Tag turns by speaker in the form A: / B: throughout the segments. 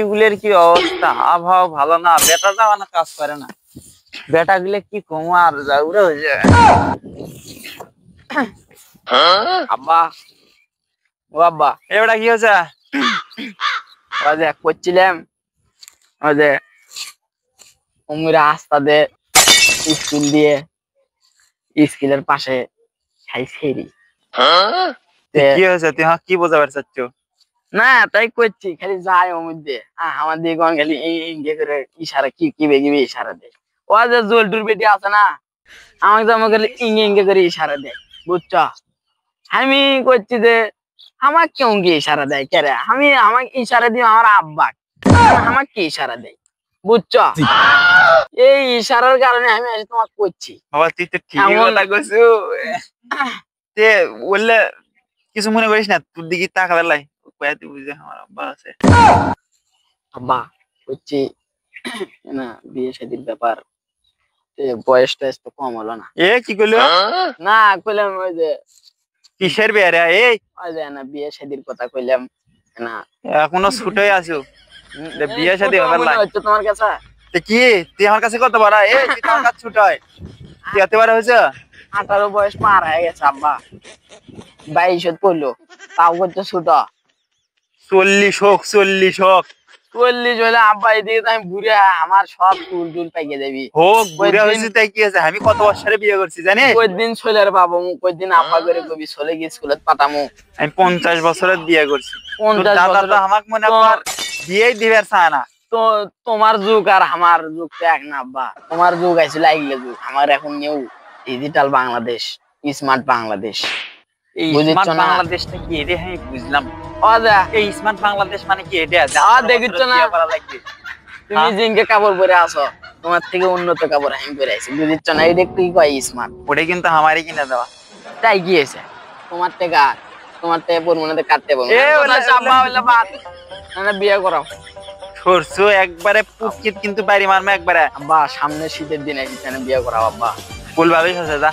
A: গুলের কি অবস্থা, আবহাওয়া ভালো না, বেটাটা মানে কাজ করে না। বেটা গুলে কি কমার যাউরে হয়ে যায়।
B: আব্বা ও আব্বা
A: এবারে কি হয়েছে?
B: ওই যে করছিলাম ওই যে অমুরা রাস্তা দিয়ে স্কুল দিয়ে স্কুলের পাশে খাই ফেরি
A: কি হয়েছে, তুই কি বোঝাবার চাচ্ছ?
B: না তাই করছি খালি যায় ওর মধ্যে আমার দিকে কোন খালি ইঙ্গে করে ইশারা কি কি বেগিবে ইশারা দেয়। ও যে জলটুর বেটি আছে না আমাকে তো আমাকে খালি ইঙ্গে ইঙ্গে করে ইশারা দেয় বুঝছ। আমি করছি যে আমাকে কেউ গিয়ে ইশারা দেয় কেরে আমি আমাকে ইশারা দিই আমার আব্বা আমাকে কি ইশারা দেয় বুঝছ। এই ইশারার কারণে আমি আজ তোমাকে করছি।
A: বাবা তুই তো ঠিক কথা কইছো। তে বললে কিছু মনে করিস না, তোর দিকে তাকাবে লাই কয়াতে বুঝে আমার আব্বা আছে।
B: আব্বা করছি না বিয়ে শাদীর ব্যাপার, বয়স টয়স তো কম হলো না।
A: এ কি কইলো?
B: না কইলাম ওই যে
A: কিসের বিয়ে রে? এই
B: ওই যে না বিয়ে শাদীর কথা কইলাম না
A: এখনো ছোটই আছো, বিয়ে শাদী হবে না
B: হচ্ছে তোমার কাছে।
A: কি তুই আমার কাছে কত বড়? এই তুই আমার কাছে ছোট হয়, তুই এত বড় হয়েছে?
B: 18 বয়স পার হয়ে গেছে আব্বা, 22 পড়লো তাও করছে ছোট।
A: 40 হোক 40 হোক
B: 40 হলে আব্বা এদিকে আমি বুড়ে আমার সব চুল টুল পাইকে যাবি
A: হোক, বুড়া হয়েছে তাই কি আছে? আমি কত বছরে বিয়ে করছি জানিস?
B: কয়দিন ছোলের বাবু কয়দিন আব্বা করে কবি চলে গিয়ে স্কুলে পাঠামু।
A: আমি 50 বছরের বিয়ে করছি।
B: 50
A: দাদা তো আমাকে মনে কর বিয়েই দিবার চায় না।
B: তো তোমার যুগ আর আমার যুগ তো এক না আব্বা, তোমার যুগ আইছিল আইলে যুগ, আমার এখন new digital Bangladesh, smart Bangladesh.
A: এই স্মার্ট বাংলাদেশটা কি রে? হ্যাঁ বুঝলাম। এই স্মার্ট বাংলাদেশ মানে কি এটা?
B: দেখিচ্ছ না তুমি জিঙ্কে কাপড় পরে আসো, তোমার থেকে উন্নত কাপড় আমি পরে আছি বুঝিচ্ছ না, এটা কি কয় স্মার্ট?
A: ওটা কিন্তু আমারই কিনে দেওয়া।
B: তাই কি হয়েছে তোমার থেকে পরমনেতে কাটতে পারবো না, বিয়ে করাও।
A: সরষে একবারে পুকিত কিন্তু বাড়ি মারমে একবারে।
B: আব্বা সামনে শীতের দিন এখানে বিয়ে করাও আব্বা।
A: কুল বালিশ আছে যা।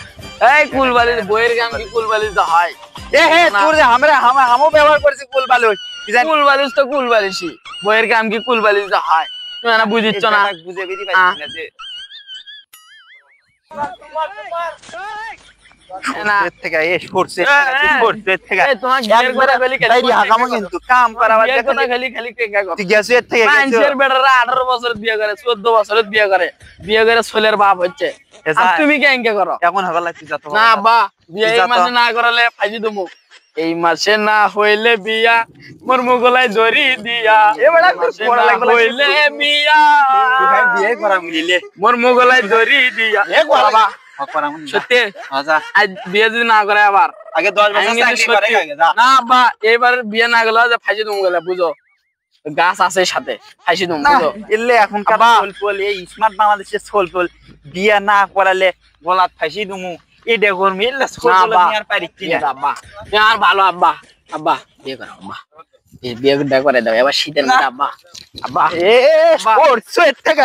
B: এই কুল বালিশ বইয়ের গান কি কুল বালিশ তো হয়?
A: এ হে তোর যে আমও ব্যবহার করছি কুল বালিশ।
B: কুল বালিশ তো কুল বালিশই, বইয়ের গান কি কুল বালিশ তো হয়? তুমি না বুঝিচ্ছ না,
A: বুঝে বেরি পাচ্ছি না যে কাম করা
B: 18 বছরের বিয়ে করে 14 বছরের বিয়ে করে ছোলের বাপ হচ্ছে, তুমি কেঙ্কে করো?
A: এখন হবে লাগছে
B: না আব্বা বিয়ে এই মাসে না করালে ফাইজি দেবো, এই মাসে না হইলে বিয়া মোর মুগলাই জরি দিয়া, হইলে বিয়া মোর মুগলাই জরি দিয়া। সত্যি আজ বিয়ে যদি না করে আবার
A: আগে 10 বছর
B: না আব্বা এবার বিয়ে না গেল ফাইজি তুমি গেলে বুঝো, গাছ আছে সাথে ফাইজি তুমি বুঝো।
A: এলে এখনকার সোলপল এই স্মার্ট বাংলাদেশের সোলপল বিয়ে না করালে গলাত ফাইসি দুমু এটা করমি এলে সোলপল আর পারি কি না।
B: আব্বা আর ভালো আব্বা, আব্বা বিয়ে করো আব্বা, বিয়ে করে দাও এবার শীতের মধ্যে আব্বা। আব্বা
A: এ সরষে থেকে